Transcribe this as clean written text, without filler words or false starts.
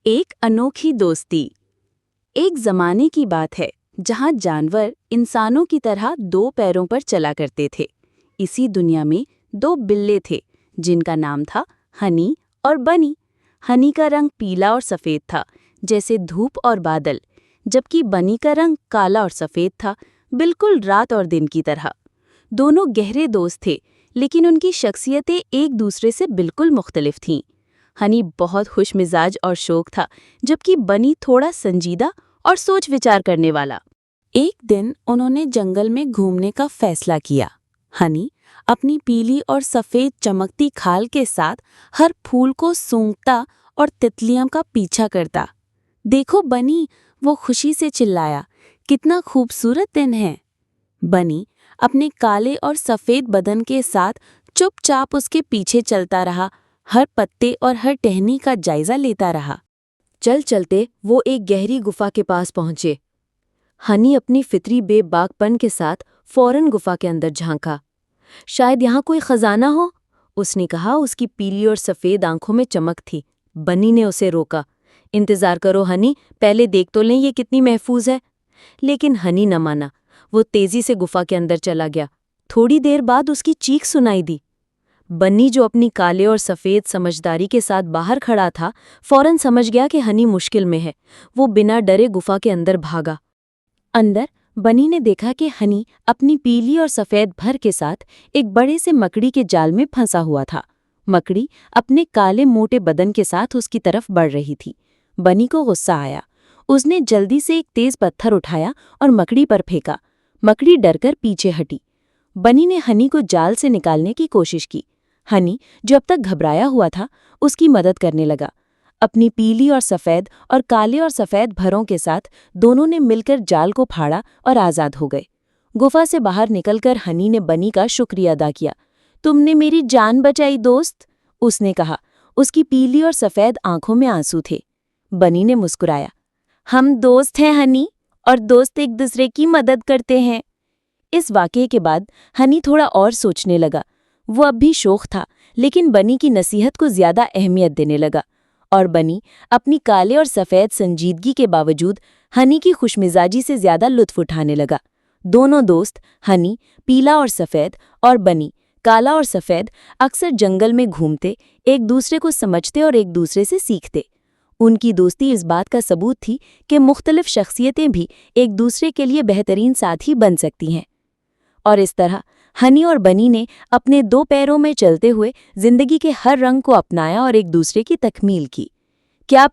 एक अनोखी दोस्ती। एक जमाने की बात है जहां जानवर इंसानों की तरह दो पैरों पर चला करते थे। इसी दुनिया में दो बिल्ले थे जिनका नाम था हनी और बनी। हनी का रंग पीला और सफेद था, जैसे धूप और बादल, जबकि बनी का रंग काला और सफेद था, बिल्कुल रात और दिन की तरह। दोनों गहरे दोस्त थे, लेकिन उनकी शख्सियतें एक दूसरे से बिल्कुल मुख्तलिफ थीं। हनी बहुत खुश मिजाज और शौक था, जबकि बनी थोड़ा संजीदा और सोच विचार करने वाला। एक दिन उन्होंने जंगल में घूमने का फैसला किया। हनी अपनी पीली और सफेद चमकती खाल के साथ हर फूल को सूंघता और तितलियों का पीछा करता। देखो बनी, वो खुशी से चिल्लाया, कितना खूबसूरत दिन है। बनी अपने काले और सफेद बदन के साथ चुपचाप उसके पीछे चलता रहा, हर पत्ते और हर टहनी का जायजा लेता रहा। चल चलते वो एक गहरी गुफा के पास पहुंचे। हनी अपनी फितरी बेबाकपन के साथ फौरन गुफा के अंदर झांका। शायद यहाँ कोई खजाना हो, उसने कहा। उसकी पीली और सफेद आंखों में चमक थी। बनी ने उसे रोका। इंतजार करो हनी, पहले देख तो लें ये कितनी महफूज है। लेकिन हनी न माना। वो तेजी से गुफा के अंदर चला गया। थोड़ी देर बाद उसकी चीख सुनाई दी। बन्नी, जो अपनी काले और सफेद समझदारी के साथ बाहर खड़ा था, फौरन समझ गया कि हनी मुश्किल में है। वो बिना डरे गुफा के अंदर भागा। अंदर बनी ने देखा कि हनी अपनी पीली और सफेद भर के साथ एक बड़े से मकड़ी के जाल में फंसा हुआ था। मकड़ी अपने काले मोटे बदन के साथ उसकी तरफ बढ़ रही थी। बनी को गुस्सा आया। उसने जल्दी से एक तेज पत्थर उठाया और मकड़ी पर फेंका। मकड़ी डरकर पीछे हटी। बनी ने हनी को जाल से निकालने की कोशिश की। हनी, जो अब तक घबराया हुआ था, उसकी मदद करने लगा। अपनी पीली और काले और सफेद भरों के साथ दोनों ने मिलकर जाल को फाड़ा और आज़ाद हो गए। गुफा से बाहर निकलकर हनी ने बनी का शुक्रिया अदा किया। तुमने मेरी जान बचाई दोस्त, उसने कहा। उसकी पीली और सफेद आंखों में आंसू थे। बनी ने मुस्कुराया। हम दोस्त हैं हनी, और दोस्त एक दूसरे की मदद करते हैं। इस वाकये के बाद हनी थोड़ा और सोचने लगा। वो अब भी शौक था, लेकिन बनी की नसीहत को ज्यादा अहमियत देने लगा। और बनी अपनी काले और सफेद संजीदगी के बावजूद हनी की खुशमिजाजी से ज्यादा लुत्फ उठाने लगा। दोनों दोस्त, हनी पीला और सफेद और बनी काला और सफेद, अक्सर जंगल में घूमते, एक दूसरे को समझते और एक दूसरे से सीखते। उनकी दोस्ती इस बात का सबूत थी कि मुख्तलिफ शख्सियतें भी एक दूसरे के लिए बेहतरीन साथी बन सकती हैं। और इस तरह हनी और बनी ने अपने दो पैरों में चलते हुए जिंदगी के हर रंग को अपनाया और एक दूसरे की तकमील की। क्या आप